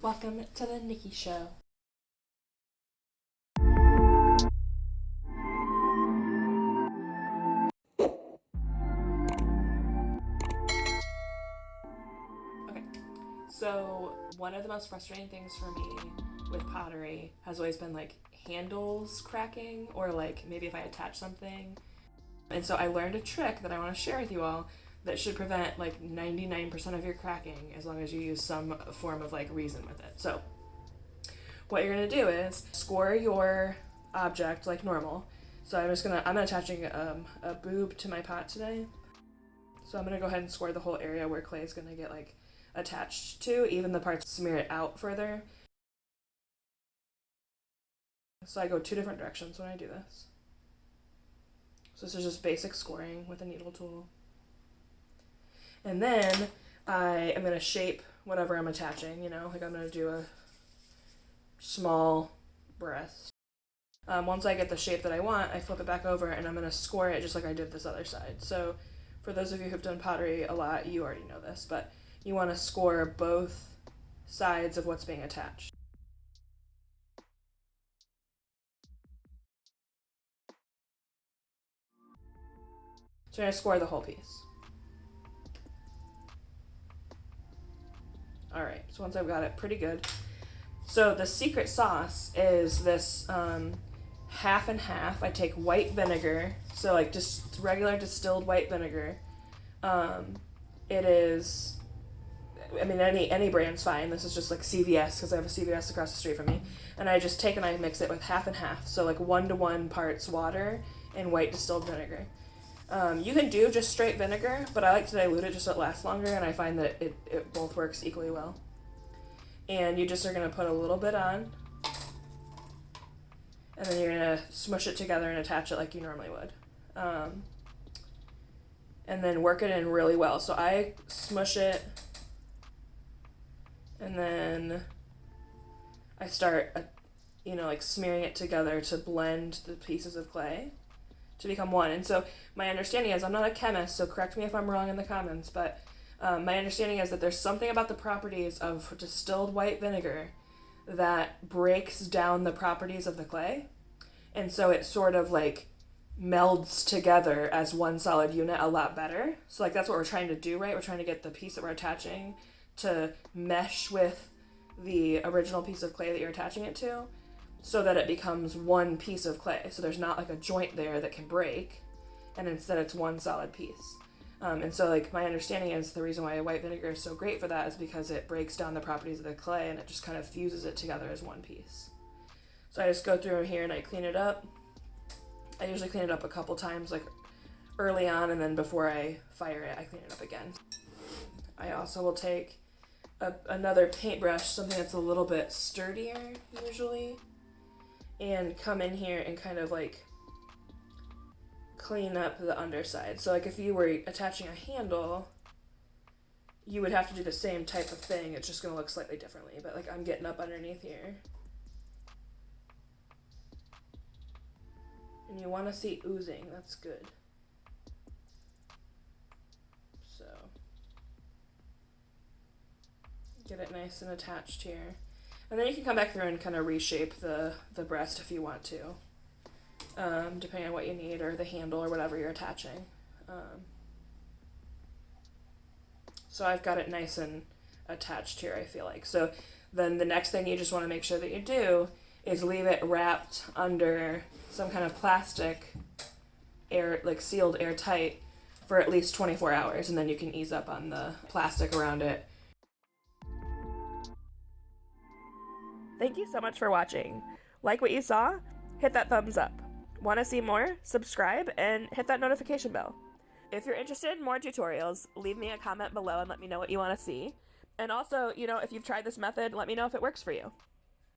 Welcome to the Nicki Show. Okay, so one of the most frustrating things for me with pottery has always been like handles cracking, or like maybe if I attach something. And so I learned a trick that I want to share with you all that should prevent like 99% of your cracking as long as you use some form of like reason with it. So what you're gonna do is score your object like normal. So I'm attaching a boob to my pot today. So I'm gonna go ahead and score the whole area where clay is gonna get like attached to, even the parts smear it out further. So I go two different directions when I do this. So this is just basic scoring with a needle tool. And then I am going to shape whatever I'm attaching, like I'm going to do a small breast. Once I get the shape that I want, I flip it back over and I'm going to score it just like I did this other side. So for those of you who've done pottery a lot, you already know this, but you want to score both sides of what's being attached. So I'm going to score the whole piece. All right, so once I've got it pretty good. So the secret sauce is this half and half. I take white vinegar, so like just regular distilled white vinegar. It is, I mean, any brand's fine. This is just like CVS because I have a CVS across the street from me. And I just take and I mix it with half and half, so like 1-to-1 parts water and white distilled vinegar. You can do just straight vinegar, but I like to dilute it just so it lasts longer, and I find that it both works equally well. And you just are going to put a little bit on, and then you're going to smush it together and attach it like you normally would. And then work it in really well. So I smush it, and then I start, like smearing it together to blend the pieces of clay to become one. And so my understanding is, I'm not a chemist, so correct me if I'm wrong in the comments, but my understanding is that there's something about the properties of distilled white vinegar that breaks down the properties of the clay. And so it sort of like melds together as one solid unit a lot better. So like that's what we're trying to do, right? We're trying to get the piece that we're attaching to mesh with the original piece of clay that you're attaching it to, so that it becomes one piece of clay. So there's not like a joint there that can break, and instead it's one solid piece. And so like my understanding is the reason why white vinegar is so great for that is because it breaks down the properties of the clay and it just kind of fuses it together as one piece. So I just go through here and I clean it up. I usually clean it up a couple times, like early on, and then before I fire it, I clean it up again. I also will take another paintbrush, something that's a little bit sturdier usually, and come in here and kind of like clean up the underside. So like if you were attaching a handle, you would have to do the same type of thing. It's just going to look slightly differently, but like I'm getting up underneath here. And you want to see oozing. That's good. So get it nice and attached here. And then you can come back through and kind of reshape the breast if you want to, depending on what you need, or the handle or whatever you're attaching. So I've got it nice and attached here, I feel like. So then the next thing you just want to make sure that you do is leave it wrapped under some kind of plastic, like sealed airtight, for at least 24 hours, and then you can ease up on the plastic around it. Thank you so much for watching. Like what you saw? Hit that thumbs up. Want to see more? Subscribe and hit that notification bell. If you're interested in more tutorials, leave me a comment below and let me know what you want to see. And also, if you've tried this method, let me know if it works for you.